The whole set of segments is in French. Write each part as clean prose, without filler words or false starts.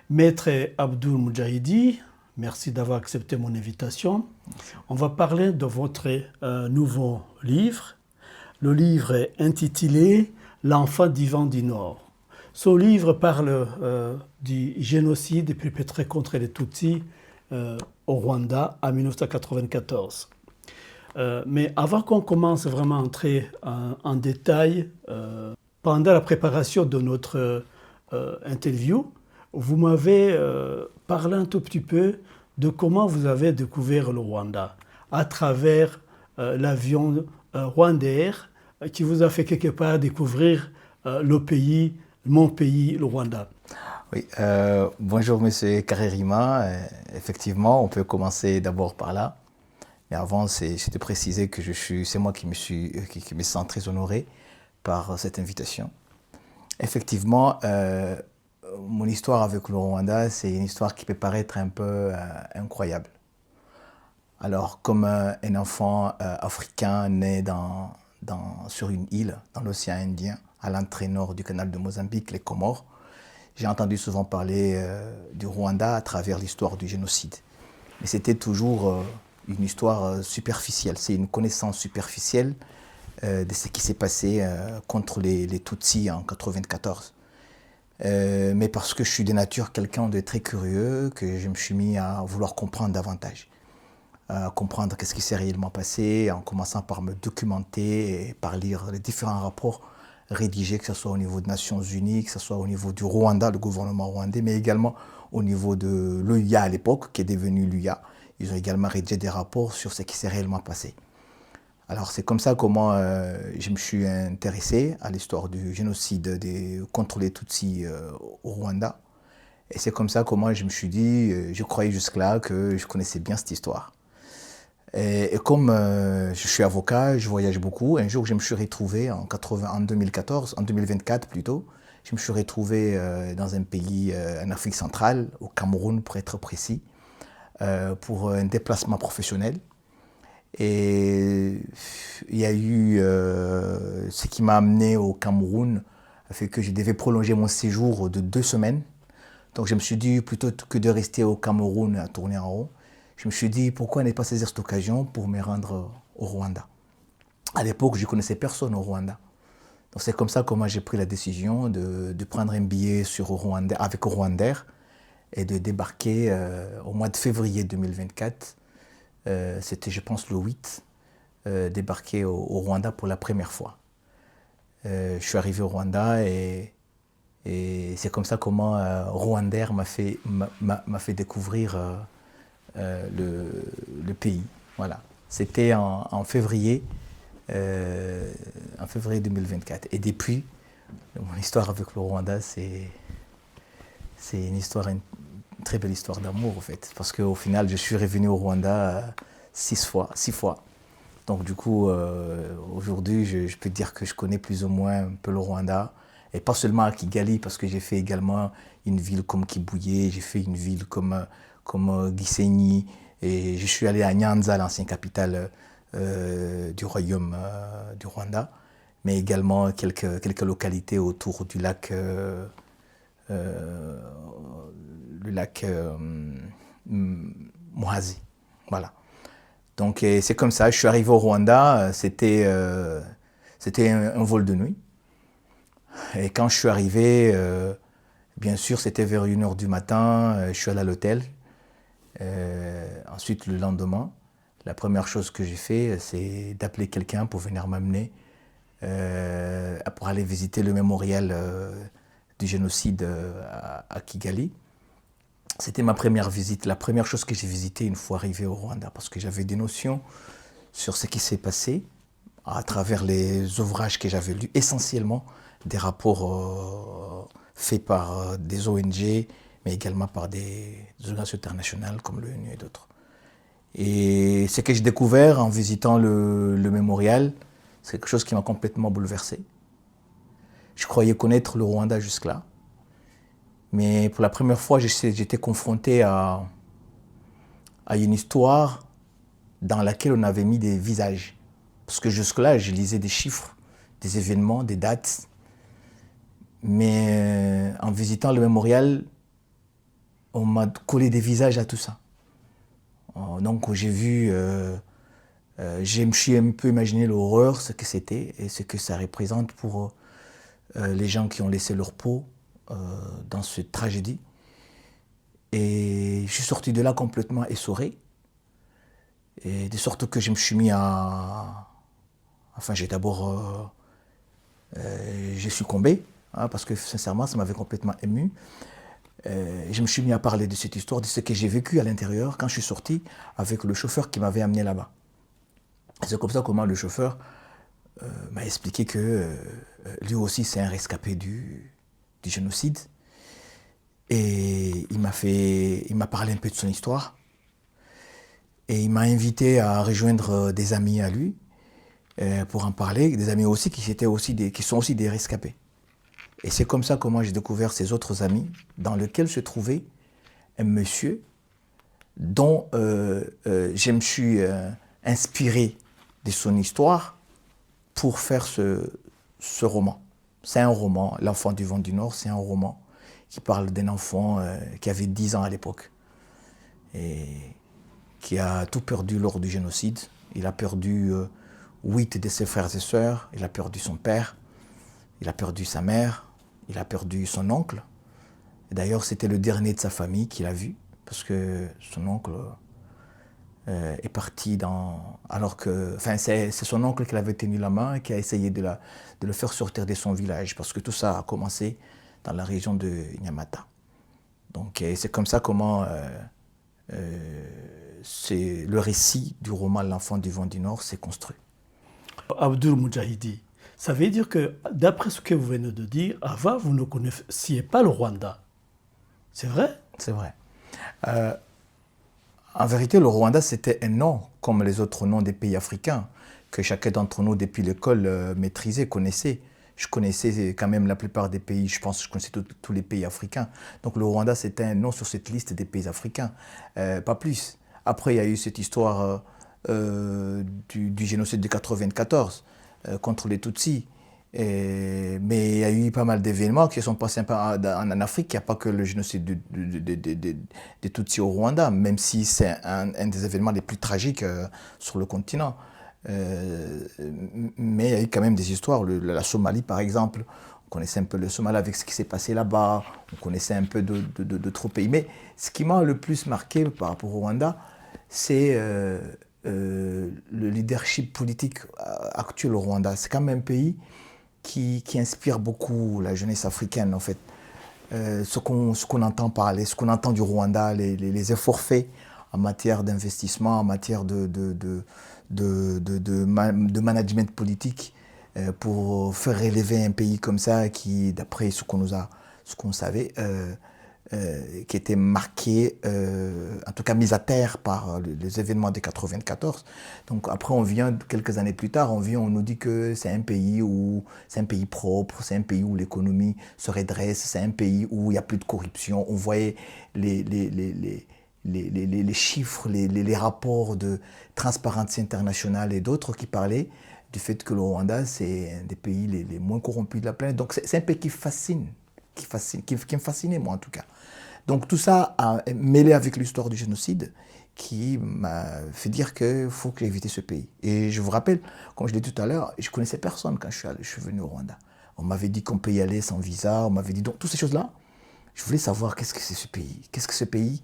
Maître Abdoul Moudjahidi, merci d'avoir accepté mon invitation. On va parler de votre nouveau livre. Le livre est intitulé L'enfant d'Ivan du Nord. Ce livre parle du génocide perpétré contre les Tutsis au Rwanda en 1994. Mais avant qu'on commence vraiment à entrer en détail, pendant la préparation de notre interview, vous m'avez parlé un tout petit peu de comment vous avez découvert le Rwanda à travers l'avion Rwandair qui vous a fait quelque part découvrir le pays, mon pays, le Rwanda. Oui, bonjour Monsieur Karerima. Effectivement, on peut commencer d'abord par là. Mais avant, c'est de préciser que c'est moi qui me sens très honoré par cette invitation. Effectivement, mon histoire avec le Rwanda, c'est une histoire qui peut paraître un peu incroyable. Alors, comme un enfant africain né sur une île dans l'océan Indien, à l'entrée nord du canal de Mozambique, les Comores, j'ai entendu souvent parler du Rwanda à travers l'histoire du génocide. Mais c'était toujours une histoire superficielle, c'est une connaissance superficielle de ce qui s'est passé contre les Tutsis en 1994. Mais parce que je suis de nature quelqu'un de très curieux, que je me suis mis à vouloir comprendre davantage. Comprendre qu'est-ce qui s'est réellement passé, en commençant par me documenter et par lire les différents rapports rédigés, que ce soit au niveau des Nations Unies, que ce soit au niveau du Rwanda, le gouvernement rwandais, mais également au niveau de l'OUA à l'époque, qui est devenu l'UA. Ils ont également rédigé des rapports sur ce qui s'est réellement passé. Alors c'est comme ça comment je me suis intéressé à l'histoire du génocide contre les Tutsis au Rwanda. Et c'est comme ça comment je me suis dit, je croyais jusque-là que je connaissais bien cette histoire. Et comme je suis avocat, je voyage beaucoup, un jour je me suis retrouvé en 2024 plutôt, je me suis retrouvé dans un pays en Afrique centrale, au Cameroun pour être précis, pour un déplacement professionnel. Et il y a eu ce qui m'a amené au Cameroun, a fait que je devais prolonger mon séjour de 2 semaines. Donc je me suis dit, plutôt que de rester au Cameroun à tourner en rond, je me suis dit, pourquoi ne pas saisir cette occasion pour me rendre au Rwanda. À l'époque, je ne connaissais personne au Rwanda. Donc c'est comme ça que moi j'ai pris la décision de prendre un billet avec Rwandair et de débarquer au mois de février 2024. C'était, je pense, le 8, débarquer au Rwanda pour la première fois. Je suis arrivé au Rwanda et c'est comme ça comment Rwandair m'a fait découvrir le pays. Voilà. C'était en février 2024. Et depuis, mon histoire avec le Rwanda, c'est une très belle histoire d'amour, en fait. Parce qu'au final, je suis revenu au Rwanda 6 fois. Donc du coup, aujourd'hui, je peux dire que je connais plus ou moins un peu le Rwanda. Et pas seulement à Kigali, parce que j'ai fait également une ville comme Kibuye, j'ai fait une ville comme Gisenyi, et je suis allé à Nyanza, l'ancienne capitale du royaume du Rwanda, mais également quelques localités autour du lac, le lac Muhazi. Voilà. Donc c'est comme ça, je suis arrivé au Rwanda, c'était un vol de nuit. Et quand je suis arrivé, bien sûr, c'était vers 1h du matin, je suis allé à l'hôtel. Ensuite, le lendemain, la première chose que j'ai fait, c'est d'appeler quelqu'un pour venir m'amener pour aller visiter le mémorial du génocide à Kigali. C'était ma première visite, la première chose que j'ai visitée une fois arrivé au Rwanda, parce que j'avais des notions sur ce qui s'est passé à travers les ouvrages que j'avais lus, essentiellement des rapports faits par des ONG, mais également par des organisations internationales comme l'ONU et d'autres. Et ce que j'ai découvert en visitant le mémorial, c'est quelque chose qui m'a complètement bouleversé. Je croyais connaître le Rwanda jusque-là, mais pour la première fois, j'étais confronté à une histoire dans laquelle on avait mis des visages. Parce que jusque-là, je lisais des chiffres, des événements, des dates. Mais en visitant le mémorial, on m'a collé des visages à tout ça. Donc j'ai vu, je me suis un peu imaginé l'horreur, ce que c'était et ce que ça représente pour les gens qui ont laissé leur peau dans cette tragédie. Et je suis sorti de là complètement essoré. Et de sorte que je me suis mis à... Enfin, j'ai d'abord... j'ai succombé, hein, parce que sincèrement, ça m'avait complètement ému. Je me suis mis à parler de cette histoire, de ce que j'ai vécu à l'intérieur quand je suis sorti avec le chauffeur qui m'avait amené là-bas. C'est comme ça comment le chauffeur m'a expliqué que lui aussi c'est un rescapé du génocide. Et il m'a parlé un peu de son histoire. Et il m'a invité à rejoindre des amis à lui pour en parler, des amis aussi qui sont aussi des rescapés. Et c'est comme ça comment j'ai découvert ces autres amis dans lesquels se trouvait un monsieur dont je me suis inspiré de son histoire pour faire ce roman. C'est un roman, L'Enfant du vent du Nord, c'est un roman qui parle d'un enfant qui avait 10 ans à l'époque et qui a tout perdu lors du génocide. Il a perdu 8 de ses frères et sœurs, il a perdu son père, il a perdu sa mère, il a perdu son oncle. D'ailleurs, c'était le dernier de sa famille qu'il a vu, parce que son oncle est parti alors que... Enfin, c'est son oncle qui l'avait tenu la main et qui a essayé de le faire sortir de son village, parce que tout ça a commencé dans la région de Nyamata. Donc, c'est comme ça comment le récit du roman L'Enfant du vent du Nord s'est construit. Abdoul Moudjahidi, ça veut dire que, d'après ce que vous venez de dire, avant, vous ne connaissiez pas le Rwanda. C'est vrai? C'est vrai. En vérité, le Rwanda, c'était un nom, comme les autres noms des pays africains, que chacun d'entre nous, depuis l'école, maîtrisait, connaissait. Je connaissais quand même la plupart des pays, je pense que je connaissais tous les pays africains. Donc le Rwanda, c'était un nom sur cette liste des pays africains, pas plus. Après, il y a eu cette histoire du génocide de 1994 contre les Tutsis. Mais il y a eu pas mal d'événements qui se sont passés en Afrique. Il n'y a pas que le génocide des Tutsis au Rwanda, même si c'est un des événements les plus tragiques sur le continent. Mais il y a eu quand même des histoires. La Somalie, par exemple, on connaissait un peu le Somalie avec ce qui s'est passé là-bas. On connaissait un peu d'autres pays. Mais ce qui m'a le plus marqué par rapport au Rwanda, c'est le leadership politique actuel au Rwanda. C'est quand même un pays qui inspire beaucoup la jeunesse africaine, en fait. Ce qu'on entend parler, ce qu'on entend du Rwanda, les efforts faits en matière d'investissement, en matière de management politique pour faire relever un pays comme ça qui, d'après ce qu'on savait, qui était marqué, en tout cas mis à terre par les événements de 1994. Donc après, quelques années plus tard, on nous dit que c'est un pays propre, c'est un pays où l'économie se redresse, c'est un pays où il n'y a plus de corruption. On voyait les chiffres, les rapports de Transparency International et d'autres qui parlaient du fait que le Rwanda, c'est un des pays les moins corrompus de la planète. Donc c'est un pays qui me fascinait, moi en tout cas. Donc tout ça a mêlé avec l'histoire du génocide qui m'a fait dire qu'il faut que j'évite ce pays. Et je vous rappelle, comme je l'ai dit tout à l'heure, je ne connaissais personne quand je suis venu au Rwanda. On m'avait dit qu'on peut y aller sans visa, on m'avait dit donc toutes ces choses-là. Je voulais savoir qu'est-ce que c'est ce pays. Qu'est-ce que ce pays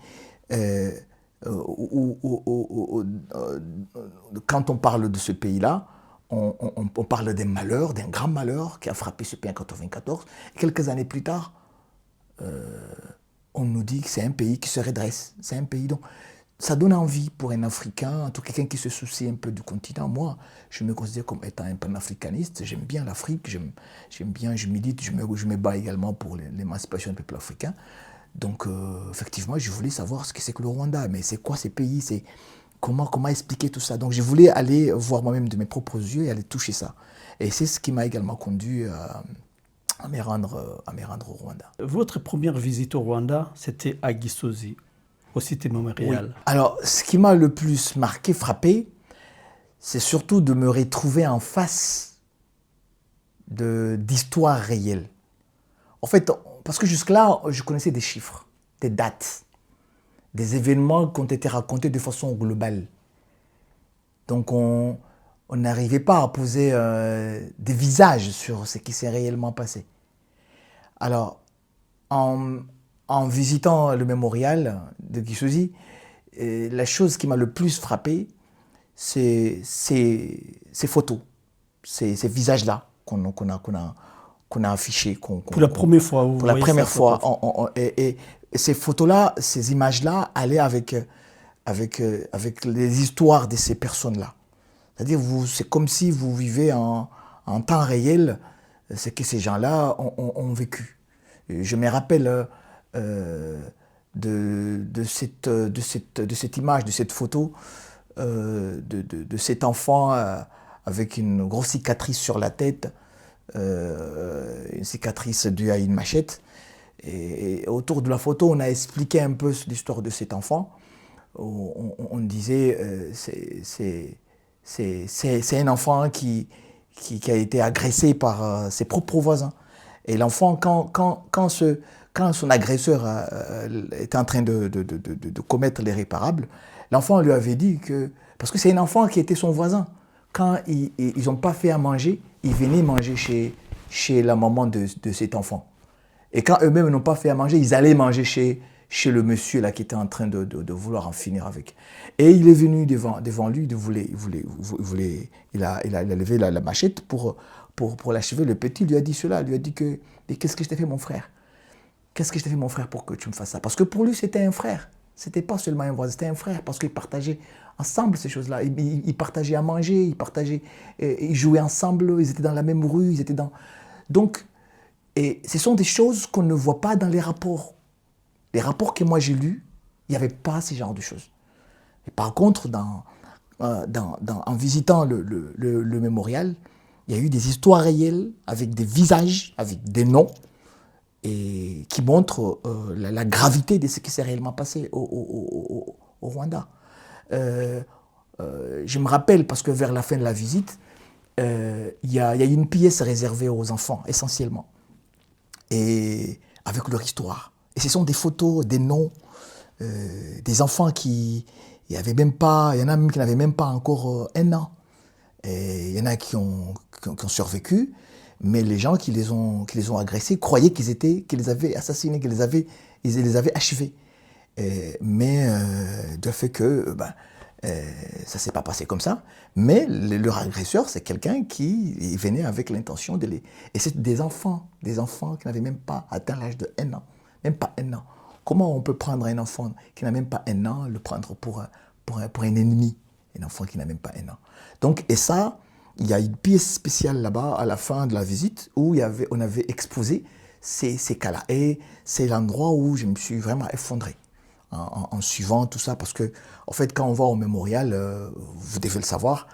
quand on parle de ce pays-là, on parle d'un malheur, d'un grand malheur qui a frappé ce pays en 1994. Et quelques années plus tard, on nous dit que c'est un pays qui se redresse. C'est un pays dont ça donne envie pour un Africain, en tout cas quelqu'un qui se soucie un peu du continent. Moi, je me considère comme étant un panafricaniste. J'aime bien l'Afrique, j'aime bien, je milite, je me bats également pour l'émancipation du peuple africain. Donc, effectivement, je voulais savoir ce que c'est que le Rwanda. Mais c'est quoi ces pays? Comment expliquer tout ça? Donc, je voulais aller voir moi-même de mes propres yeux et aller toucher ça. Et c'est ce qui m'a également conduit à me rendre au Rwanda. Votre première visite au Rwanda, c'était à Gisozi, au Cité mémorial. Oui. Alors, ce qui m'a le plus marqué, frappé, c'est surtout de me retrouver en face d'histoires réelles. En fait, parce que jusque-là, je connaissais des chiffres, des dates. des événements qui ont été racontés de façon globale. Donc on n'arrivait pas à poser des visages sur ce qui s'est réellement passé. Alors, en visitant le mémorial de Guy Souzy, la chose qui m'a le plus frappé, c'est ces photos, ces visages-là qu'on a affichés. Pour la première fois. Pour la première fois. Et ces photos-là, ces images-là allaient avec les histoires de ces personnes-là. C'est-à-dire, c'est comme si vous vivez en temps réel ce que ces gens-là ont vécu. Et je me rappelle de cette image, de cette photo, de cet enfant avec une grosse cicatrice sur la tête, une cicatrice due à une machette. Et autour de la photo, on a expliqué un peu l'histoire de cet enfant. On disait c'est un enfant qui a été agressé par ses propres voisins. Et l'enfant, quand son agresseur était en train de commettre l'irréparable, l'enfant lui avait dit que... Parce que c'est un enfant qui était son voisin. Quand ils n'ont pas fait à manger, ils venaient manger chez la maman de cet enfant. Et quand eux-mêmes n'ont pas fait à manger, ils allaient manger chez le monsieur là, qui était en train de vouloir en finir avec. Et il est venu devant lui, il a levé la machette pour l'achever. Le petit lui a dit cela, lui a dit que « Mais qu'est-ce que je t'ai fait mon frère? Qu'est-ce que je t'ai fait mon frère pour que tu me fasses ça ?» Parce que pour lui, c'était un frère. C'était pas seulement un voisin, c'était un frère parce qu'ils partageaient ensemble ces choses-là. Ils partageaient à manger, ils jouaient ensemble, ils étaient dans la même rue, ils étaient dans... Donc, et ce sont des choses qu'on ne voit pas dans les rapports. Les rapports que moi j'ai lus, il n'y avait pas ce genre de choses. Et par contre, en visitant le mémorial, il y a eu des histoires réelles avec des visages, avec des noms, et qui montrent la gravité de ce qui s'est réellement passé au Rwanda. Je me rappelle, parce que vers la fin de la visite, il y a une pièce réservée aux enfants, essentiellement, et avec leur histoire. Et ce sont des photos, des noms, des enfants qui n'avaient même pas, il y en a même qui n'avaient même pas encore 1 an. Et il y en a qui ont survécu, mais les gens qui les ont agressés croyaient qu'ils les avaient assassinés, qu'ils les avaient achevés. Mais de fait que ça ne s'est pas passé comme ça. Mais leur agresseur, c'est quelqu'un qui venait avec l'intention de les... Et c'est des enfants qui n'avaient même pas atteint l'âge de 1 an. Même pas 1 an. Comment on peut prendre un enfant qui n'a même pas 1 an, le prendre pour un ennemi? Un enfant qui n'a même pas 1 an. Donc, et ça, il y a une pièce spéciale là-bas, à la fin de la visite, où on avait exposé ces cas-là. Et c'est l'endroit où je me suis vraiment effondré en suivant tout ça. Parce que, en fait, quand on va au mémorial, vous devez le savoir,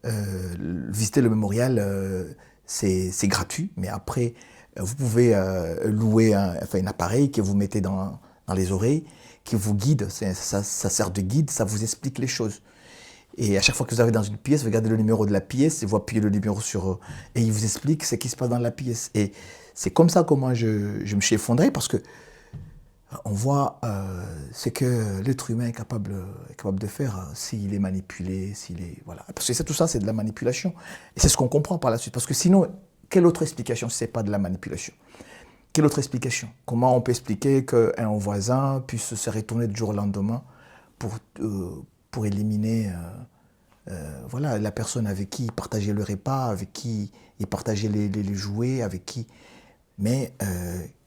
visiter le mémorial, c'est gratuit. Mais après, vous pouvez louer un appareil que vous mettez dans les oreilles, qui vous guide. Ça sert de guide, ça vous explique les choses. Et à chaque fois que vous arrivez dans une pièce, vous regardez le numéro de la pièce, et vous appuyez le numéro sur... Et il vous explique ce qui se passe dans la pièce. Et c'est comme ça que moi je me suis effondré, parce que on voit ce que l'être humain est capable de faire s'il est manipulé, voilà. Parce que tout ça, c'est de la manipulation. Et c'est ce qu'on comprend par la suite. Parce que sinon, quelle autre explication si ce n'est pas de la manipulation? Quelle autre explication? Comment on peut expliquer qu'un voisin puisse se retourner du jour au lendemain pour éliminer voilà, la personne avec qui il partageait le repas, avec qui il partageait les jouets, avec qui... Mais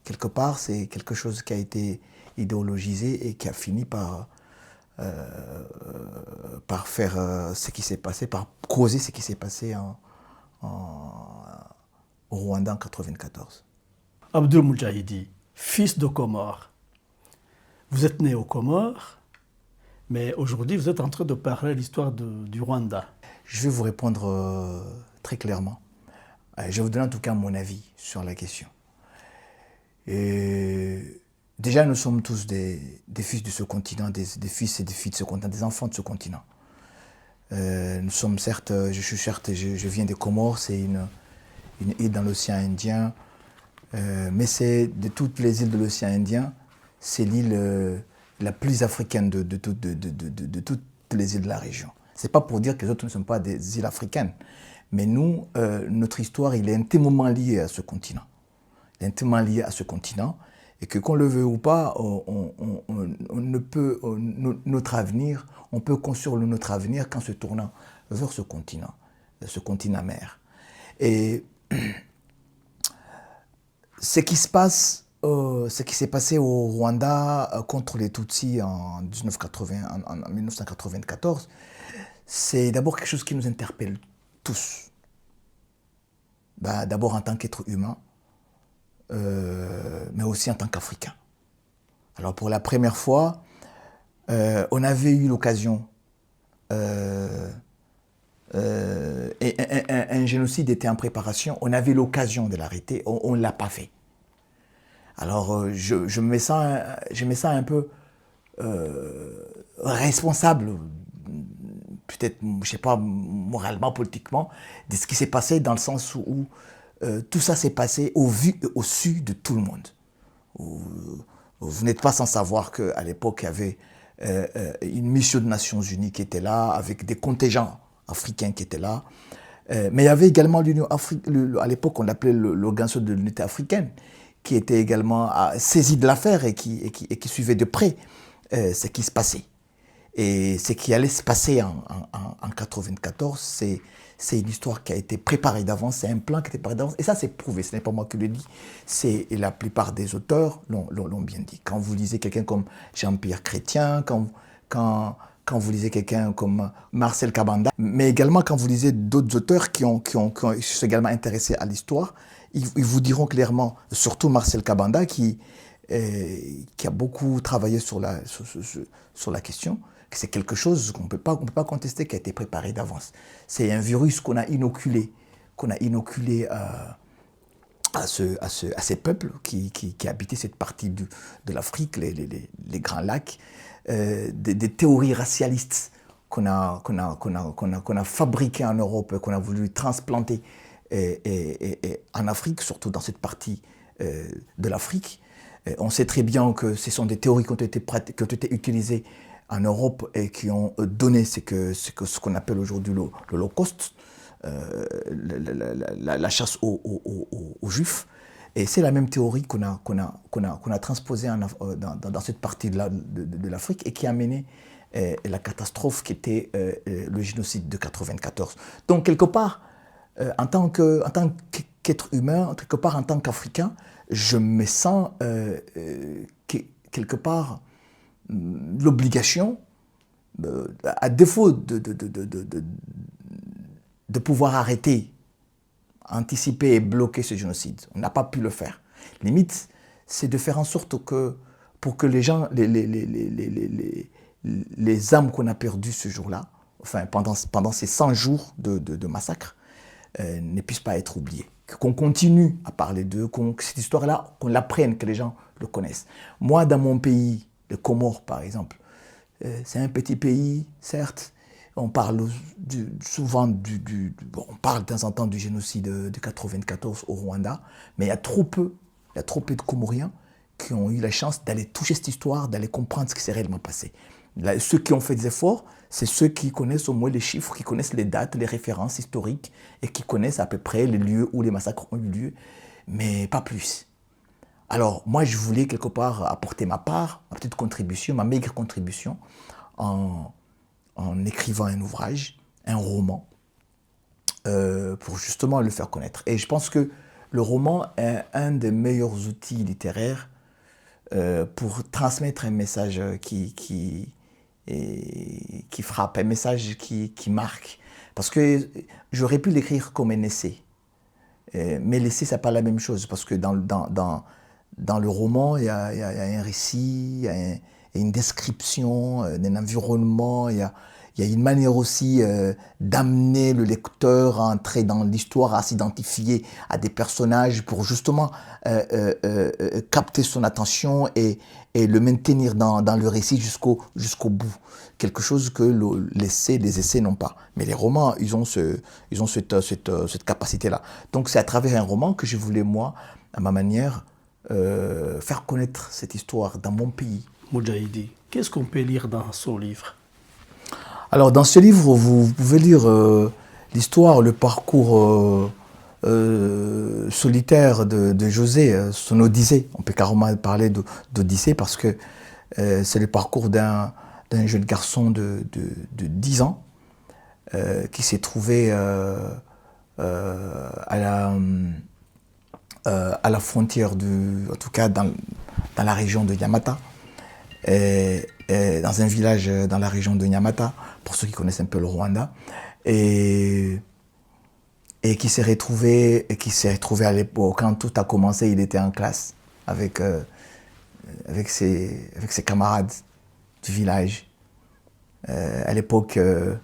quelque part, c'est quelque chose qui a été idéologisé et qui a fini par faire ce qui s'est passé, par causer ce qui s'est passé au Rwanda en 1994. Abdul Moudjahidi, fils de Comores. Vous êtes né aux Comores, mais aujourd'hui vous êtes en train de parler l'histoire du Rwanda. Je vais vous répondre très clairement. Je vais vous donner en tout cas mon avis sur la question. Et déjà, nous sommes tous des fils de ce continent, des fils et des filles de ce continent, des enfants de ce continent. Nous sommes certes, je viens des Comores, c'est une île dans l'océan Indien, mais c'est de toutes les îles de l'océan Indien, c'est l'île la plus africaine de toutes les îles de la région. Ce n'est pas pour dire que les autres ne sont pas des îles africaines. Mais nous, notre histoire, il est intimement lié à ce continent. Il est intimement lié à ce continent. Et que qu'on le veuille ou pas, on ne peut, notre avenir, on peut construire notre avenir qu'en se tournant vers ce continent mère. Et ce qui se passe, ce qui s'est passé au Rwanda contre les Tutsis en 1994, c'est d'abord quelque chose qui nous interpelle tous. D'abord en tant qu'être humain, mais aussi en tant qu'Africain. Alors pour la première fois, on avait eu l'occasion, et un génocide était en préparation, on avait l'occasion de l'arrêter, on ne l'a pas fait. Alors je me sens un peu responsable, peut-être, je ne sais pas, moralement, politiquement, de ce qui s'est passé, dans le sens où tout ça s'est passé au vu et au su de tout le monde. Vous n'êtes pas sans savoir qu'à l'époque, il y avait une mission des Nations Unies qui était là, avec des contingents africains qui étaient là. Mais il y avait également l'Union africaine, à l'époque on l'appelait l'Organisation de l'Unité africaine, qui était également saisi de l'affaire et qui suivait de près ce qui se passait. Et ce qui allait se passer en 1994, c'est une histoire qui a été préparée d'avance, c'est un plan qui a été préparé d'avance. Et ça, c'est prouvé, ce n'est pas moi qui le dis, et la plupart des auteurs l'ont bien dit. Quand vous lisez quelqu'un comme Jean-Pierre Chrétien, quand vous lisez quelqu'un comme Marcel Kabanda, mais également quand vous lisez d'autres auteurs qui sont également intéressés à l'histoire, ils vous diront clairement, surtout Marcel Kabanda, qui a beaucoup travaillé sur la question, que c'est quelque chose qu'on ne peut pas contester, qui a été préparé d'avance. C'est un virus qu'on a inoculé à ces peuples qui habitaient cette partie de l'Afrique, les Grands Lacs, des théories racialistes qu'on a fabriquées en Europe, qu'on a voulu transplanter en Afrique, surtout dans cette partie de l'Afrique. On sait très bien que ce sont des théories qui ont été utilisées en Europe et qui ont donné ce qu'on appelle aujourd'hui l'Holocauste, la chasse aux Juifs. Et c'est la même théorie qu'on a transposée dans cette partie de l'Afrique et qui a mené la catastrophe qui était le génocide de 1994. Donc quelque part, en tant qu'être humain, quelque part en tant qu'Africain, je me sens quelque part l'obligation, à défaut de pouvoir arrêter, anticiper et bloquer ce génocide. On n'a pas pu le faire. Limite, c'est de faire en sorte que, pour que les gens, les âmes qu'on a perdues ce jour-là, enfin pendant ces 100 jours de massacre, ne puissent pas être oubliés. Qu'on continue à parler d'eux, que cette histoire-là, qu'on l'apprenne, que les gens le connaissent. Moi, dans mon pays, les Comores par exemple, c'est un petit pays, certes. On parle souvent on parle de temps en temps du génocide de 1994 au Rwanda, mais il y a trop peu de Comoriens qui ont eu la chance d'aller toucher cette histoire, d'aller comprendre ce qui s'est réellement passé. Là, ceux qui ont fait des efforts, c'est ceux qui connaissent au moins les chiffres, qui connaissent les dates, les références historiques et qui connaissent à peu près les lieux où les massacres ont eu lieu, mais pas plus. Alors, moi, je voulais quelque part apporter ma part, ma petite contribution, ma maigre contribution, en écrivant un ouvrage, un roman, pour justement le faire connaître. Et je pense que le roman est un des meilleurs outils littéraires pour transmettre un message qui frappe, un message qui marque. Parce que j'aurais pu l'écrire comme un essai, mais l'essai, c'est pas la même chose, parce que dans le roman, il y a un récit, il y a une description d'un environnement, il y a une manière aussi d'amener le lecteur à entrer dans l'histoire, à s'identifier à des personnages pour justement capter son attention et le maintenir dans le récit jusqu'au bout. Quelque chose que les essais n'ont pas. Mais les romans, ils ont cette capacité-là. Donc c'est à travers un roman que je voulais, moi, à ma manière, faire connaître cette histoire dans mon pays. Moudjahidi. Qu'est-ce qu'on peut lire dans son livre? Alors, dans ce livre, vous pouvez lire l'histoire, le parcours solitaire de José, son Odyssée. On peut carrément parler d'Odyssée parce que c'est le parcours d'un jeune garçon de 10 ans qui s'est trouvé à la frontière, en tout cas dans la région de Yamata, et dans un village dans la région de Nyamata, pour ceux qui connaissent un peu le Rwanda, et qui s'est retrouvé à l'époque, quand tout a commencé, il était en classe avec ses camarades du village. À l'époque, il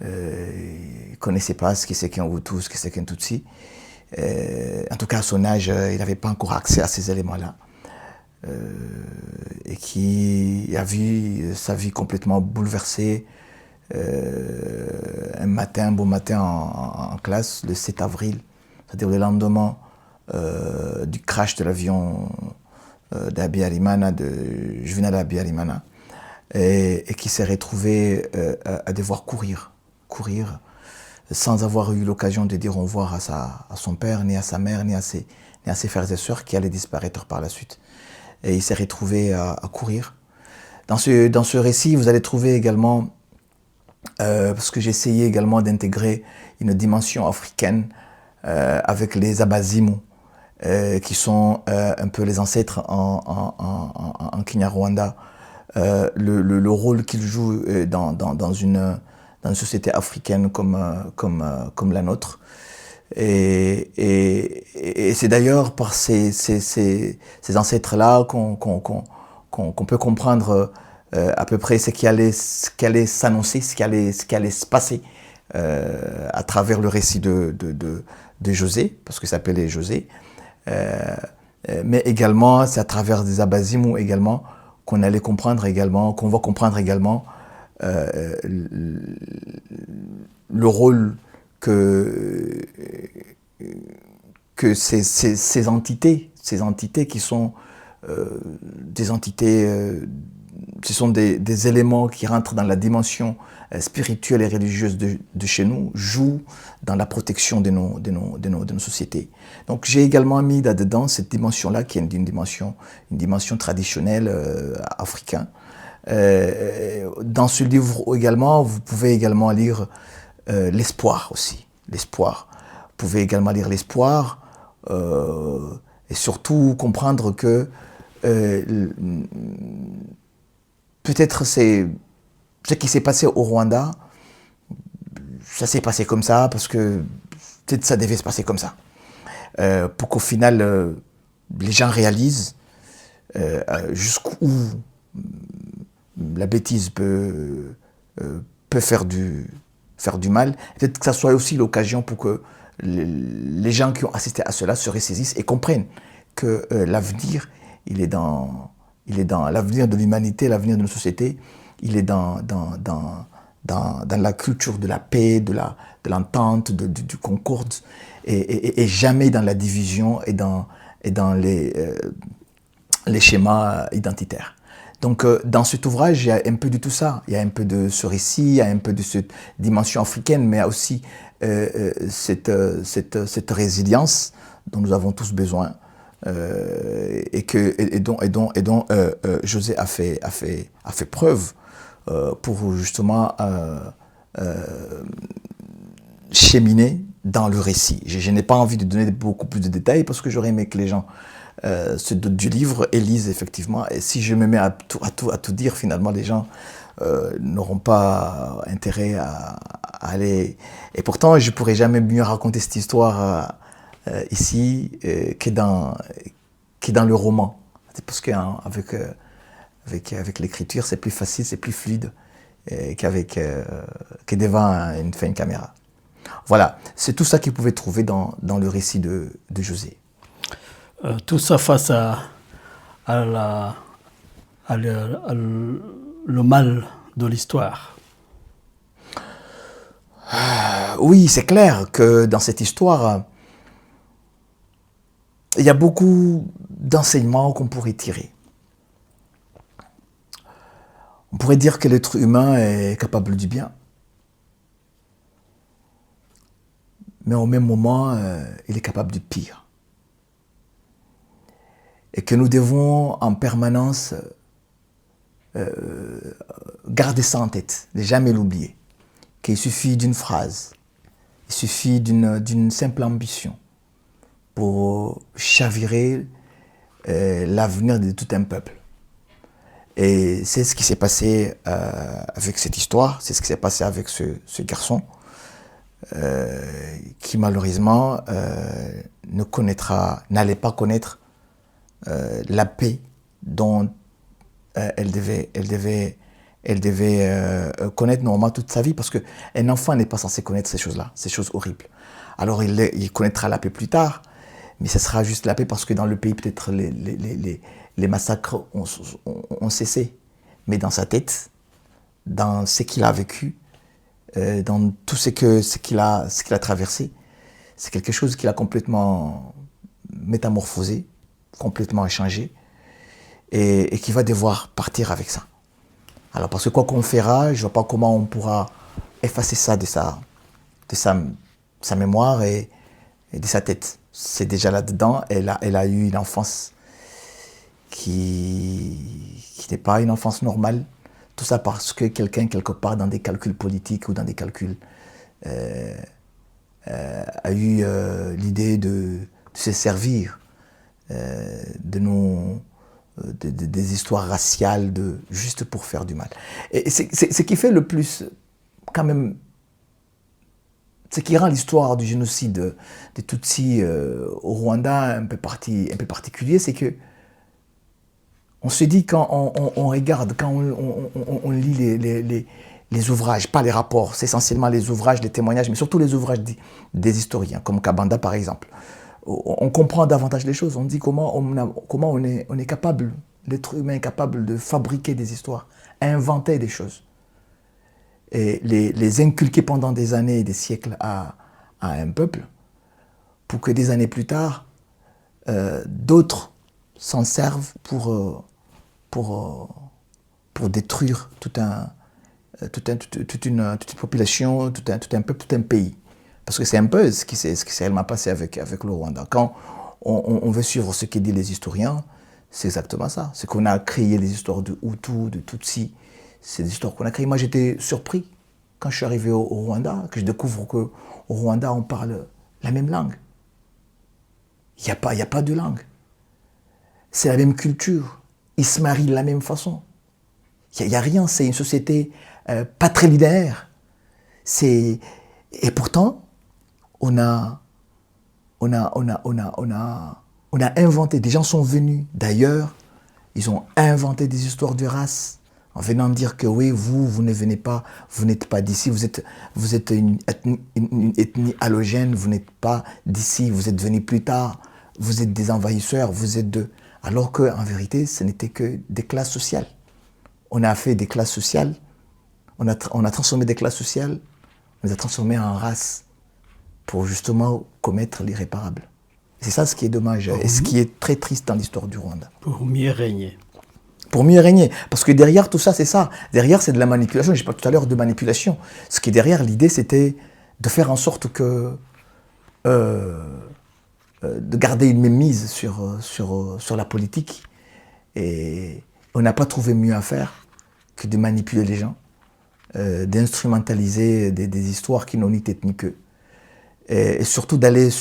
ne connaissait pas ce que c'est qu'un Hutu, ce que c'est qu'un Tutsi. En tout cas, à son âge, il n'avait pas encore accès à ces éléments-là. Et qui a vu sa vie complètement bouleversée un beau matin en classe, le 7 avril, c'est-à-dire le lendemain du crash de l'avion d'Abiyarimana, de Juvenal Abiyarimana, et qui s'est retrouvé à devoir courir sans avoir eu l'occasion de dire au revoir à son père, ni à sa mère, ni à ses frères et sœurs qui allaient disparaître par la suite. Et il s'est retrouvé à courir. Dans ce récit, vous allez trouver également, parce que j'ai essayé également d'intégrer une dimension africaine avec les Abazimu, qui sont un peu les ancêtres en Kinyarwanda, le rôle qu'ils jouent dans une société africaine comme la nôtre. Et c'est d'ailleurs par ces ancêtres-là qu'on peut comprendre à peu près ce qui allait s'annoncer, ce qui allait se passer à travers le récit de José, parce que ça s'appelait José. Mais également, c'est à travers des Abazimu également qu'on allait comprendre également, qu'on va comprendre également le rôle que ces entités qui sont des entités, ce sont des éléments qui rentrent dans la dimension spirituelle et religieuse de chez nous, jouent dans la protection de nos sociétés. Donc j'ai également mis là-dedans cette dimension-là qui est une dimension traditionnelle africaine. Dans ce livre également, vous pouvez également lire l'espoir aussi. L'espoir. Vous pouvez également lire l'espoir et surtout comprendre que peut-être c'est ce qui s'est passé au Rwanda, ça s'est passé comme ça parce que peut-être ça devait se passer comme ça. Pour qu'au final, les gens réalisent jusqu'où la bêtise peut faire du mal. Peut-être que ça soit aussi l'occasion pour que les gens qui ont assisté à cela se ressaisissent et comprennent que l'avenir, il est dans l'avenir de l'humanité, l'avenir de nos sociétés, il est dans la culture de la paix, de l'entente, du concorde, et jamais dans la division et dans les schémas identitaires. Donc, dans cet ouvrage, il y a un peu de tout ça. Il y a un peu de ce récit, il y a un peu de cette dimension africaine, mais il y a aussi cette résilience dont nous avons tous besoin et dont José a fait preuve pour justement cheminer dans le récit. Je n'ai pas envie de donner beaucoup plus de détails parce que j'aurais aimé que les gens se doutent du livre et lisent effectivement. Et si je me mets à tout dire, finalement, les gens n'auront pas intérêt à aller... Et pourtant, je ne pourrais jamais mieux raconter cette histoire ici que dans le roman. C'est parce qu'avec l'écriture, c'est plus facile, c'est plus fluide que devant une caméra. Voilà, c'est tout ça qu'ils pouvaient trouver dans le récit de José. Tout ça face le mal de l'histoire. Oui, c'est clair que dans cette histoire, il y a beaucoup d'enseignements qu'on pourrait tirer. pourrait dire que l'être humain est capable du bien, mais au même moment, il est capable du pire. Et que nous devons en permanence garder ça en tête, ne jamais l'oublier. Qu'il suffit d'une phrase, il suffit d'une simple ambition pour chavirer l'avenir de tout un peuple. Et c'est ce qui s'est passé avec cette histoire, c'est ce qui s'est passé avec ce garçon qui malheureusement n'allait pas connaître la paix dont elle devait connaître normalement toute sa vie, parce qu'un enfant n'est pas censé connaître ces choses-là, ces choses horribles. Alors il connaîtra la paix plus tard, mais ce sera juste la paix parce que dans le pays, peut-être les massacres ont cessé. Mais dans sa tête, dans ce qu'il a vécu, dans tout ce qu'il a traversé, c'est quelque chose qu'il a complètement métamorphosé, complètement changé, et qui va devoir partir avec ça. Alors parce que quoi qu'on fera, je ne vois pas comment on pourra effacer ça de sa mémoire et de sa tête. C'est déjà là-dedans, elle a eu une enfance qui n'est pas une enfance normale. Tout ça parce que quelqu'un, quelque part, dans des calculs politiques ou dans des calculs, a eu l'idée de se servir des histoires raciales juste pour faire du mal. Et ce qui fait le plus, quand même, ce qui rend l'histoire du génocide des Tutsis au Rwanda un peu particulier, c'est que on se dit, quand on regarde, quand on lit les ouvrages, pas les rapports, c'est essentiellement les ouvrages, les témoignages, mais surtout les ouvrages des historiens, comme Kabanda par exemple, on comprend davantage les choses. On dit comment on est capable, l'être humain est capable de fabriquer des histoires, inventer des choses, et les inculquer pendant des années et des siècles à un peuple, pour que des années plus tard, d'autres s'en servent pour détruire toute une population, tout un peuple, tout un pays. Parce que c'est un peu ce qui s'est réellement passé avec le Rwanda. Quand on veut suivre ce que disent les historiens, c'est exactement ça. C'est qu'on a créé les histoires de Hutu, de Tutsi. C'est des histoires qu'on a créées. Moi, j'étais surpris quand je suis arrivé au Rwanda, que je découvre qu'au Rwanda, on parle la même langue. Il n'y a pas de langue. C'est la même culture. Ils se marient de la même façon. Il n'y a rien. C'est une société patrilinéaire. Et pourtant, on a inventé, des gens sont venus d'ailleurs, ils ont inventé des histoires de race, en venant dire que oui, vous ne venez pas, vous n'êtes pas d'ici, vous êtes une ethnie allogène, vous n'êtes pas d'ici, vous êtes venus plus tard, vous êtes des envahisseurs, vous êtes alors qu'en vérité, ce n'était que des classes sociales. On a fait des classes sociales, on a transformé des classes sociales, on les a transformées en races pour justement commettre l'irréparable. C'est ça ce qui est dommage et ce qui est très triste dans l'histoire du Rwanda. Pour mieux régner. Pour mieux régner. Parce que derrière tout ça, c'est ça. Derrière, c'est de la manipulation. Je parlé tout à l'heure de manipulation. Ce qui est derrière, l'idée, c'était de faire en sorte que... de garder une mainmise sur la politique. Et on n'a pas trouvé mieux à faire que de manipuler les gens, d'instrumentaliser des histoires qui n'ont ni tête ni queue. Et surtout d'aller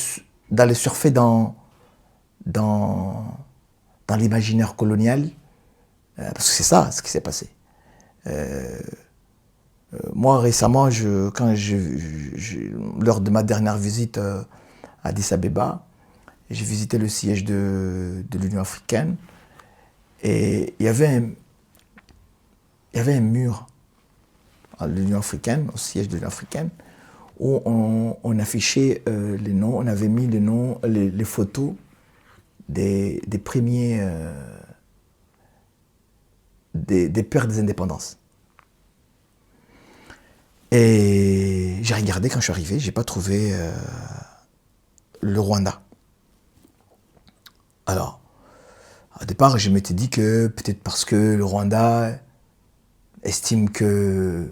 surfer dans l'imaginaire colonial, parce que c'est ça ce qui s'est passé. Moi, récemment, lors de ma dernière visite à Addis Abeba, j'ai visité le siège de l'Union africaine, et il y avait un mur à l'Union africaine, au siège de l'Union africaine, où on affichait les noms, on avait mis les noms, les photos des premiers, des pères des indépendances. Et j'ai regardé quand je suis arrivé, j'ai pas trouvé le Rwanda. Alors, au départ, je m'étais dit que peut-être parce que le Rwanda, estime que,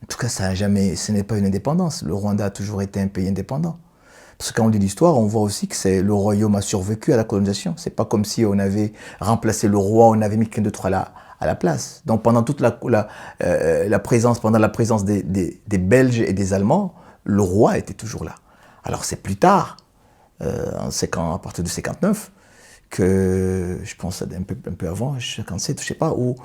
en tout cas, ce n'est pas une indépendance. Le Rwanda a toujours été un pays indépendant. Parce que quand on lit l'histoire, on voit aussi que le royaume a survécu à la colonisation. C'est pas comme si on avait remplacé le roi, on avait mis quelqu'un d'autre à la place. Donc pendant toute la présence des Belges et des Allemands, le roi était toujours là. Alors c'est plus tard, à partir de 59, que je pense un peu avant, 57, je sais pas, où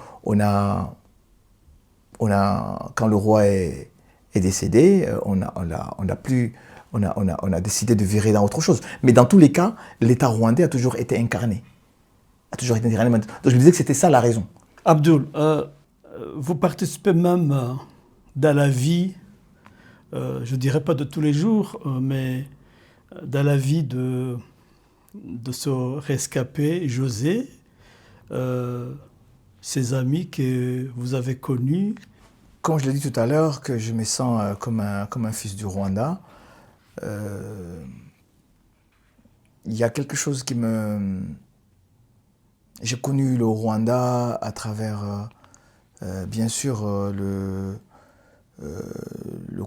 quand le roi est décédé, on a décidé de virer dans autre chose. Mais dans tous les cas, l'État rwandais a toujours été incarné. Donc je me disais que c'était ça la raison. Abdul, vous participez même dans la vie, je ne dirais pas de tous les jours, mais dans la vie de ce rescapé, José, ses amis que vous avez connus. Comme je l'ai dit tout à l'heure, que je me sens comme un fils du Rwanda, il y a quelque chose qui me... J'ai connu le Rwanda à travers, bien sûr, le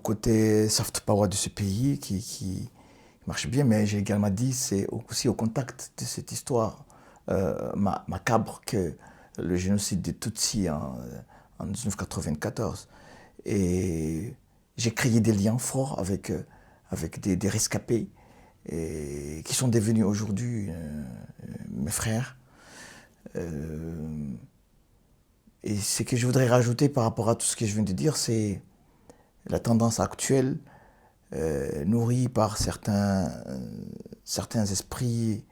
côté soft power de ce pays qui marche bien, mais j'ai également dit c'est aussi au contact de cette histoire macabre que le génocide des Tutsis en 1994. Et j'ai créé des liens forts avec des rescapés qui sont devenus aujourd'hui mes frères. Et ce que je voudrais rajouter par rapport à tout ce que je viens de dire, c'est la tendance actuelle nourrie par certains esprits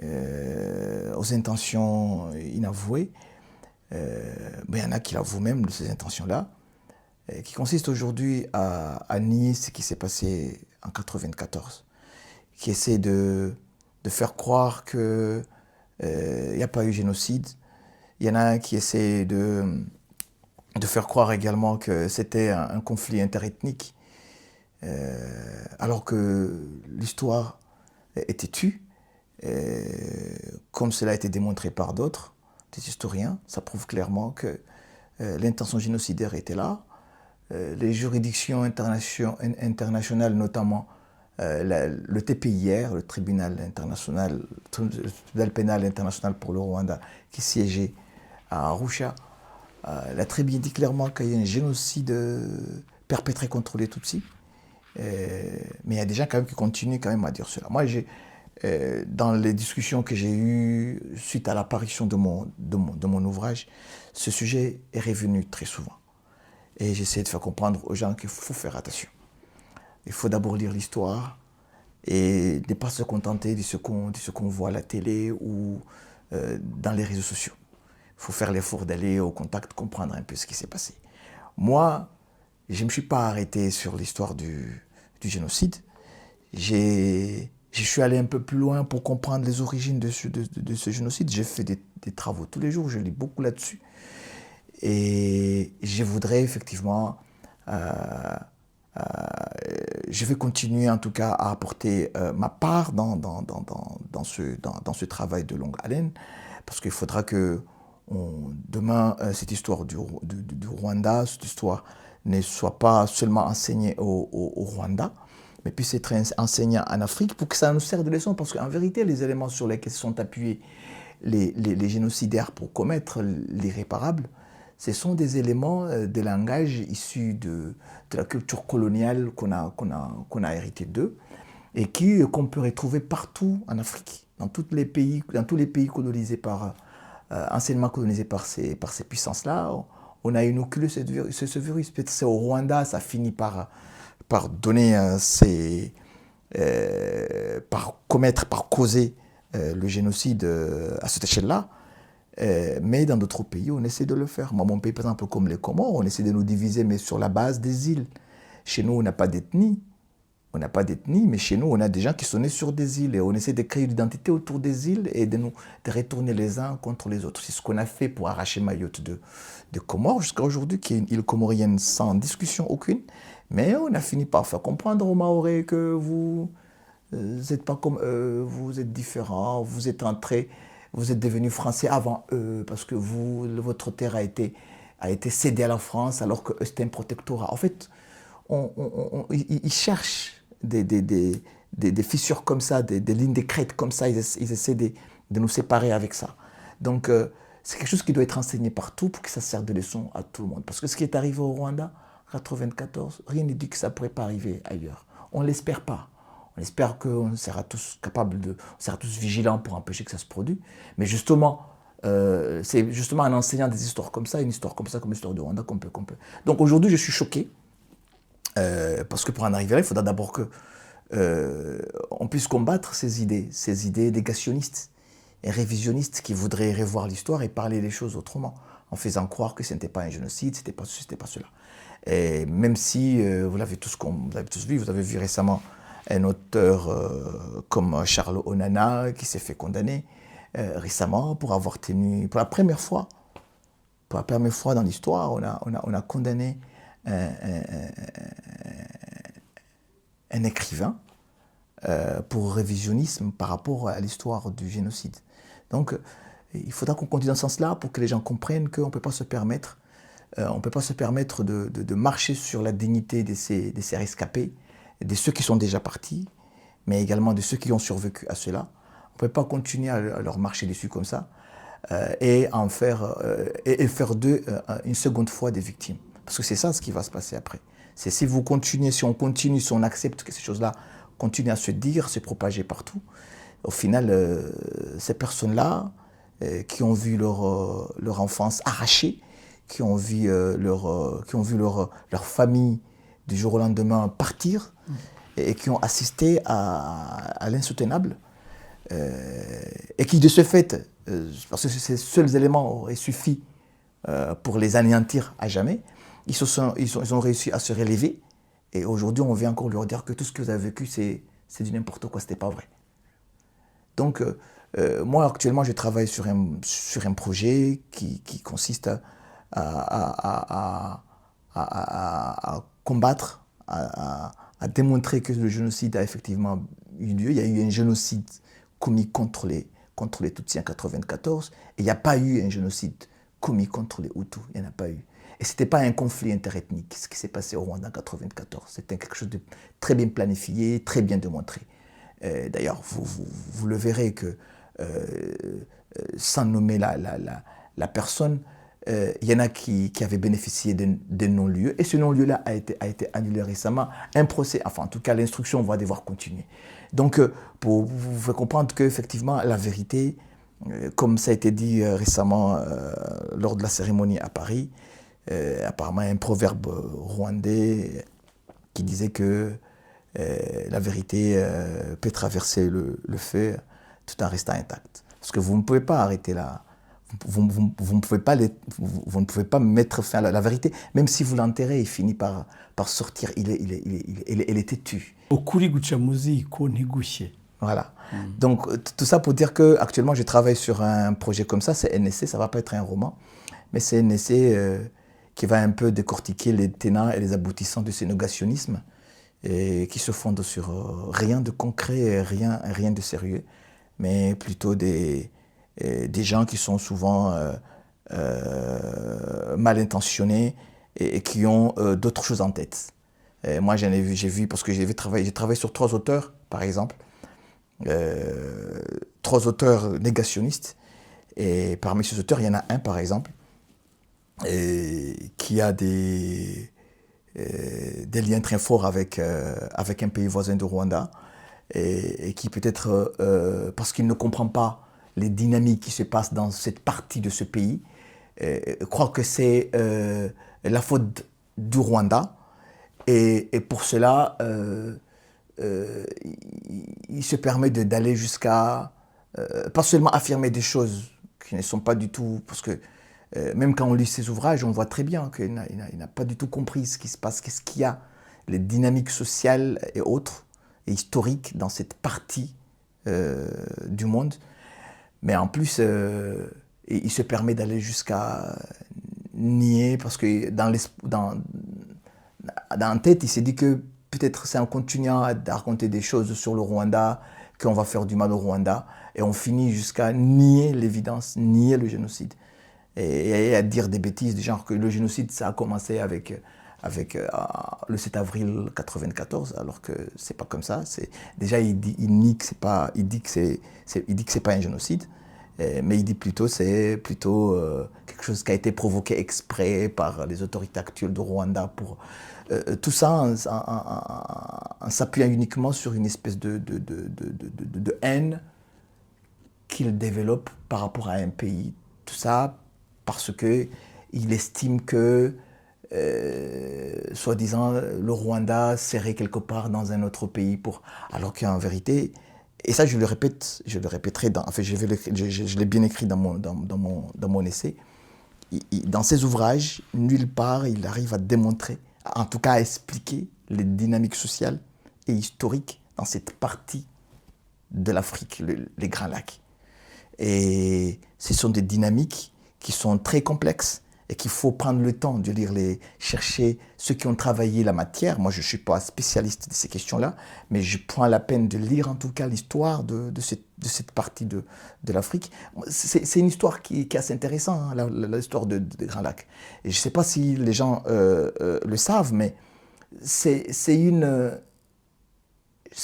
aux intentions inavouées. Il y en a qui l'avouent même de ces intentions-là, qui consiste aujourd'hui à nier ce qui s'est passé en 1994, qui essaie de faire croire qu'il n'y a pas eu génocide. Il y en a qui essaient de faire croire également que c'était un conflit interethnique, alors que l'histoire est têtue, comme cela a été démontré par d'autres, des historiens. Ça prouve clairement que l'intention génocidaire était là. Les juridictions internationales, notamment le TPIR, le tribunal pénal international pour le Rwanda, qui siégeait à Arusha, l'a très bien dit clairement qu'il y a un génocide perpétré contre les Tutsis. Mais il y a des gens quand même qui continuent quand même à dire cela. Moi, dans les discussions que j'ai eues suite à l'apparition de mon ouvrage, ce sujet est revenu très souvent. Et j'essaie de faire comprendre aux gens qu'il faut faire attention. Il faut d'abord lire l'histoire et ne pas se contenter de ce qu'on voit à la télé ou dans les réseaux sociaux. Il faut faire l'effort d'aller au contact, comprendre un peu ce qui s'est passé. Moi, je ne me suis pas arrêté sur l'histoire du génocide. Je suis allé un peu plus loin pour comprendre les origines de ce génocide. J'ai fait des travaux tous les jours, je lis beaucoup là-dessus. Et je voudrais effectivement, je vais continuer en tout cas à apporter ma part dans ce travail de longue haleine, parce qu'il faudra que demain, cette histoire du Rwanda, cette histoire ne soit pas seulement enseignée au Rwanda, mais puisse être enseignée en Afrique pour que ça nous serve de leçon, parce qu'en vérité, les éléments sur lesquels sont appuyés les génocidaires pour commettre l'irréparable, ce sont des éléments de langage issus de la culture coloniale qu'on a hérité d'eux et qu'on peut retrouver partout en Afrique, dans tous les pays colonisés anciennement colonisés par ces puissances-là. On a inoculé ce virus. Peut-être c'est au Rwanda, ça finit par donner par causer le génocide à cette échelle-là. Mais dans d'autres pays, on essaie de le faire. Moi, mon pays, par exemple, comme les Comores, on essaie de nous diviser, mais sur la base des îles. Chez nous, on n'a pas d'ethnie. Mais chez nous, on a des gens qui sont nés sur des îles. Et on essaie de créer une identité autour des îles et de retourner les uns contre les autres. C'est ce qu'on a fait pour arracher Mayotte de Comores jusqu'à aujourd'hui, qui est une île comorienne sans discussion aucune. Mais on a fini par faire comprendre aux Mahorais que vous n'êtes pas comme eux, vous êtes différents, vous êtes entrés vous êtes devenus français avant eux, parce que votre terre a été cédée à la France alors que c'était un protectorat. En fait, ils cherchent des fissures comme ça, des lignes de crête comme ça, ils essaient de nous séparer avec ça. Donc, c'est quelque chose qui doit être enseigné partout pour que ça serve de leçon à tout le monde. Parce que ce qui est arrivé au Rwanda, en 1994, rien ne dit que ça ne pourrait pas arriver ailleurs. On ne l'espère pas. On espère qu'on sera tous capables on sera tous vigilants pour empêcher que ça se produise. Mais justement, c'est justement en enseignant des histoires comme ça, une histoire comme ça, comme l'histoire du Rwanda, qu'on peut. Donc aujourd'hui, je suis choqué. Parce que pour en arriver là, il faudra d'abord que on puisse combattre ces idées négationnistes et révisionnistes qui voudraient revoir l'histoire et parler les choses autrement, en faisant croire que ce n'était pas un génocide, c'était pas ceci, c'était pas cela. Et même si vous l'avez tous vu, vous avez vu récemment un auteur comme Charles Onana qui s'est fait condamner récemment pour avoir tenu, pour la première fois dans l'histoire, on a condamné un écrivain pour révisionnisme par rapport à l'histoire du génocide. Donc, il faudra qu'on continue dans ce sens-là pour que les gens comprennent qu'on ne peut pas se permettre, de marcher sur la dignité de ces rescapés, de ceux qui sont déjà partis, mais également de ceux qui ont survécu à cela. On ne peut pas continuer à leur marcher dessus comme ça et faire d'eux une seconde fois des victimes. Parce que c'est ça ce qui va se passer après. C'est si on continue, si on accepte que ces choses-là continuent à se dire, se propager partout, au final, ces personnes-là qui ont vu leur enfance arrachée, qui ont vu leur famille du jour au lendemain partir et qui ont assisté à l'insoutenable et qui de ce fait, parce que ces seuls éléments auraient suffi pour les anéantir à jamais, ils ont réussi à se relever et aujourd'hui on vient encore leur dire que tout ce que vous avez vécu c'est du n'importe quoi, c'était pas vrai. Donc moi actuellement je travaille sur un projet qui consiste à combattre, à démontrer que le génocide a effectivement eu lieu. Il y a eu un génocide commis contre les Tutsis en 1994 et il n'y a pas eu un génocide commis contre les Hutus, il n'y en a pas eu. Et ce n'était pas un conflit interethnique, ce qui s'est passé au Rwanda en 1994. C'était quelque chose de très bien planifié, très bien démontré. D'ailleurs, vous le verrez que, sans nommer la personne, il y en a qui avaient bénéficié d'un non-lieu, et ce non-lieu-là a été annulé récemment. Un procès, enfin en tout cas l'instruction va devoir continuer. Donc, pour vous faire comprendre qu'effectivement, la vérité, comme ça a été dit récemment lors de la cérémonie à Paris, apparemment un proverbe rwandais qui disait que la vérité peut traverser le feu tout en restant intacte. Parce que vous ne pouvez pas arrêter vous ne pouvez pas mettre fin à la vérité, même si vous l'enterrez, il finit par sortir, il est têtu. Voilà. Donc tout ça pour dire que actuellement je travaille sur un projet comme ça, c'est un essai, ça ne va pas être un roman, mais c'est un essai qui va un peu décortiquer les tenants et les aboutissants de ce négationnisme et qui se fonde sur rien de concret, rien de sérieux, mais plutôt des gens qui sont souvent mal intentionnés et qui ont d'autres choses en tête. Et moi, j'ai vu, parce que j'ai travaillé sur 3 auteurs, par exemple, 3 auteurs négationnistes, et parmi ces auteurs, il y en a un, par exemple, qui a des liens très forts avec un pays voisin du Rwanda, et qui peut-être, parce qu'il ne comprend pas les dynamiques qui se passent dans cette partie de ce pays, croit que c'est la faute du Rwanda, et pour cela, il se permet d'aller jusqu'à, pas seulement affirmer des choses qui ne sont pas du tout, parce que même quand on lit ses ouvrages, on voit très bien qu'il n'a pas du tout compris ce qui se passe, qu'est-ce qu'il y a, les dynamiques sociales et autres, et historiques dans cette partie du monde. Mais en plus, il se permet d'aller jusqu'à nier, parce que dans la tête, il s'est dit que peut-être c'est en continuant à raconter des choses sur le Rwanda qu'on va faire du mal au Rwanda, et on finit jusqu'à nier l'évidence, nier le génocide. Et à dire des bêtises du genre que le génocide, ça a commencé avec le 7 avril 1994, alors que c'est pas comme ça. Déjà, il nie que c'est pas, il dit que c'est pas un génocide, mais il dit plutôt c'est plutôt quelque chose qui a été provoqué exprès par les autorités actuelles du Rwanda pour tout ça en s'appuyant uniquement sur une espèce de haine qu'il développe par rapport à un pays. Tout ça parce qu'il estime que, soi-disant, le Rwanda serait quelque part dans un autre pays, alors qu'en vérité, et ça je le répéterai, je l'ai bien écrit dans mon essai, dans ses ouvrages, nulle part il arrive à démontrer, en tout cas à expliquer les dynamiques sociales et historiques dans cette partie de l'Afrique, les Grands Lacs. Et ce sont des dynamiques qui sont très complexes et qu'il faut prendre le temps de lire, chercher ceux qui ont travaillé la matière. Moi, je ne suis pas spécialiste de ces questions-là, mais je prends la peine de lire en tout cas l'histoire de cette partie de l'Afrique. C'est une histoire qui est assez intéressante, hein, l'histoire des Grands Lacs. Et je ne sais pas si les gens le savent, mais c'est une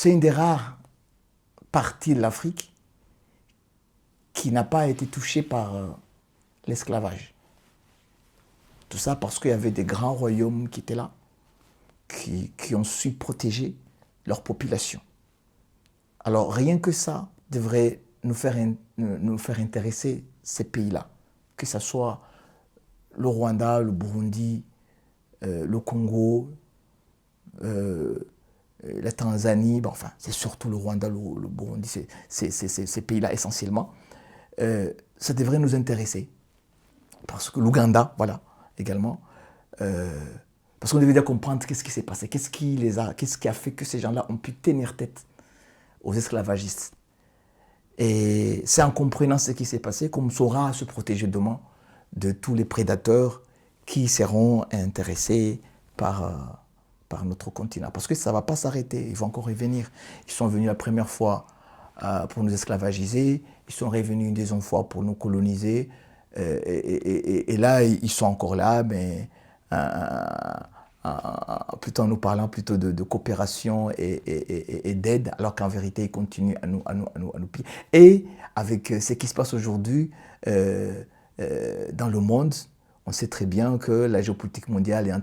des rares parties de l'Afrique qui n'a pas été touchée par l'esclavage. Tout ça parce qu'il y avait des grands royaumes qui étaient là, qui ont su protéger leur population. Alors rien que ça devrait nous faire intéresser ces pays-là, que ce soit le Rwanda, le Burundi, le Congo, la Tanzanie, bon, enfin c'est surtout le Rwanda, le Burundi, ces pays-là essentiellement. Ça devrait nous intéresser. Parce que l'Ouganda, voilà, également. Parce qu'on devait déjà comprendre qu'est-ce qui s'est passé, qu'est-ce qui a fait que ces gens-là ont pu tenir tête aux esclavagistes. Et c'est en comprenant ce qui s'est passé qu'on saura se protéger demain de tous les prédateurs qui seront intéressés par notre continent. Parce que ça ne va pas s'arrêter, ils vont encore revenir. Ils sont venus la première fois pour nous esclavagiser, ils sont revenus une deuxième fois pour nous coloniser, et là, ils sont encore là, mais plutôt en nous parlant plutôt de coopération et d'aide, alors qu'en vérité, ils continuent à nous piller. Et avec ce qui se passe aujourd'hui dans le monde, on sait très bien que la géopolitique mondiale est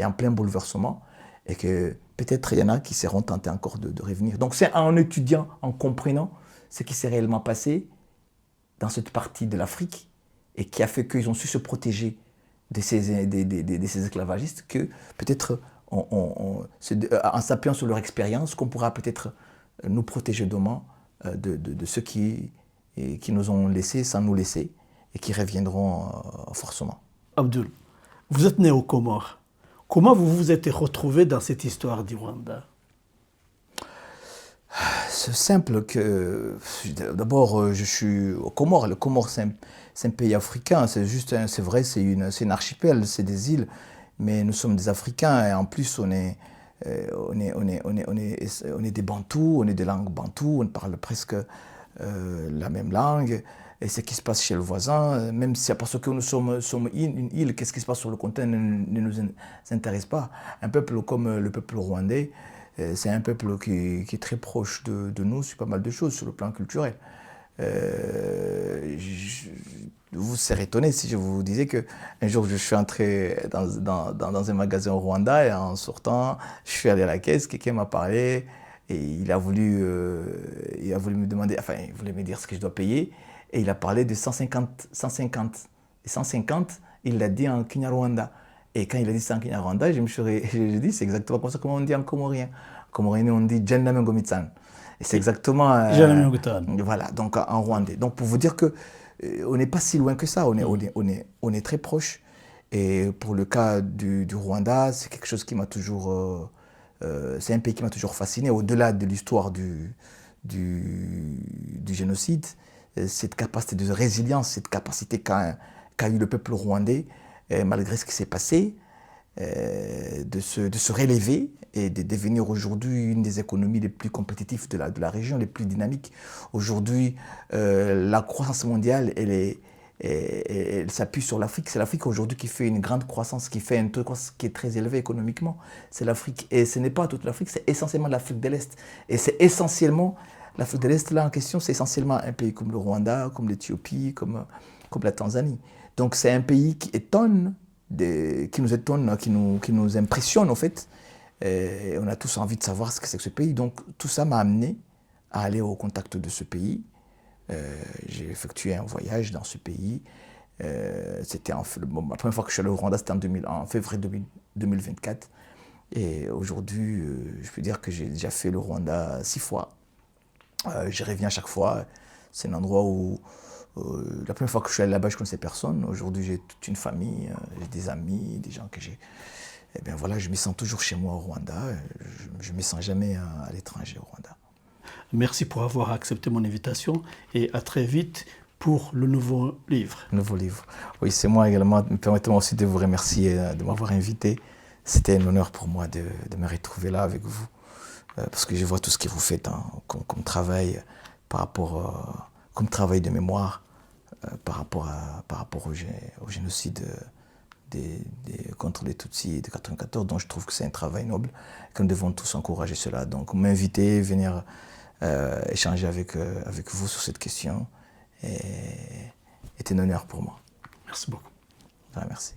en plein bouleversement, et que peut-être il y en a qui seront tentés encore de revenir. Donc c'est en étudiant, en comprenant ce qui s'est réellement passé dans cette partie de l'Afrique et qui a fait qu'ils ont su se protéger de ces esclavagistes que peut-être en s'appuyant sur leur expérience qu'on pourra peut-être nous protéger demain de ceux qui nous ont laissés sans nous laisser et qui reviendront forcément. Abdul, vous êtes né aux Comores. Comment vous vous êtes retrouvé dans cette histoire du Rwanda? C'est simple que, d'abord, je suis aux Comores. Le Comores, c'est un pays africain. C'est vrai, c'est une archipel, c'est des îles, mais nous sommes des Africains et en plus, on est des Bantous, on est des langues Bantous, on parle presque la même langue. Et ce qui se passe chez le voisin, même si parce que nous sommes une île, qu'est-ce qui se passe sur le continent ne nous intéresse pas. Un peuple comme le peuple rwandais, c'est un peuple qui est très proche de nous sur pas mal de choses, sur le plan culturel. Vous serez étonné si je vous disais qu'un jour je suis entré dans un magasin au Rwanda et en sortant, je suis allé à la caisse, quelqu'un m'a parlé et il a voulu me demander, enfin il voulait me dire ce que je dois payer. Et il a parlé de 150. Et 150, il l'a dit en Kinyarwanda. Et quand il a dit ça en Kinyarwanda, j'ai dit, c'est exactement comme ça comment on dit en comorien. En comorien, on dit Djennamengomitsan. Et c'est exactement... voilà, donc en rwandais. Donc pour vous dire que on n'est pas si loin que ça, on est très proche. Et pour le cas du Rwanda, c'est quelque chose qui m'a toujours... c'est un pays qui m'a toujours fasciné, au-delà de l'histoire du génocide. Cette capacité de résilience, cette capacité qu'a eu le peuple rwandais, malgré ce qui s'est passé, de se relever et de devenir aujourd'hui une des économies les plus compétitives de la région, les plus dynamiques. Aujourd'hui, la croissance mondiale, elle s'appuie sur l'Afrique. C'est l'Afrique aujourd'hui qui fait une grande croissance, qui fait un taux de croissance qui est très élevé économiquement. C'est l'Afrique. Et ce n'est pas toute l'Afrique, c'est essentiellement l'Afrique de l'Est. Et c'est essentiellement, l'Afrique de l'Est, là en question, c'est essentiellement un pays comme le Rwanda, comme l'Éthiopie, comme la Tanzanie. Donc c'est un pays qui étonne, qui nous étonne, qui nous impressionne en fait. Et on a tous envie de savoir ce que c'est que ce pays. Donc tout ça m'a amené à aller au contact de ce pays. J'ai effectué un voyage dans ce pays. C'était la première fois que je suis allé au Rwanda, c'était en février 2024. Et aujourd'hui, je peux dire que j'ai déjà fait le Rwanda 6 fois. J'y reviens à chaque fois. C'est un endroit où la première fois que je suis allé là-bas, je ne connaissais personne. Aujourd'hui, j'ai toute une famille, j'ai des amis, des gens que j'ai. Et bien voilà, je me sens toujours chez moi au Rwanda. Je ne me sens jamais à l'étranger au Rwanda. Merci pour avoir accepté mon invitation et à très vite pour le nouveau livre. Nouveau livre. Oui, c'est moi également. Permettez-moi aussi de vous remercier de m'avoir invité. C'était un honneur pour moi de me retrouver là avec vous. Parce que je vois tout ce que vous faites comme travail par rapport comme travail de mémoire par rapport au génocide contre les Tutsis de 1994. Donc je trouve que c'est un travail noble, que nous devons tous encourager cela. Donc m'inviter, venir échanger avec vous sur cette question est un honneur pour moi. Merci beaucoup. Merci.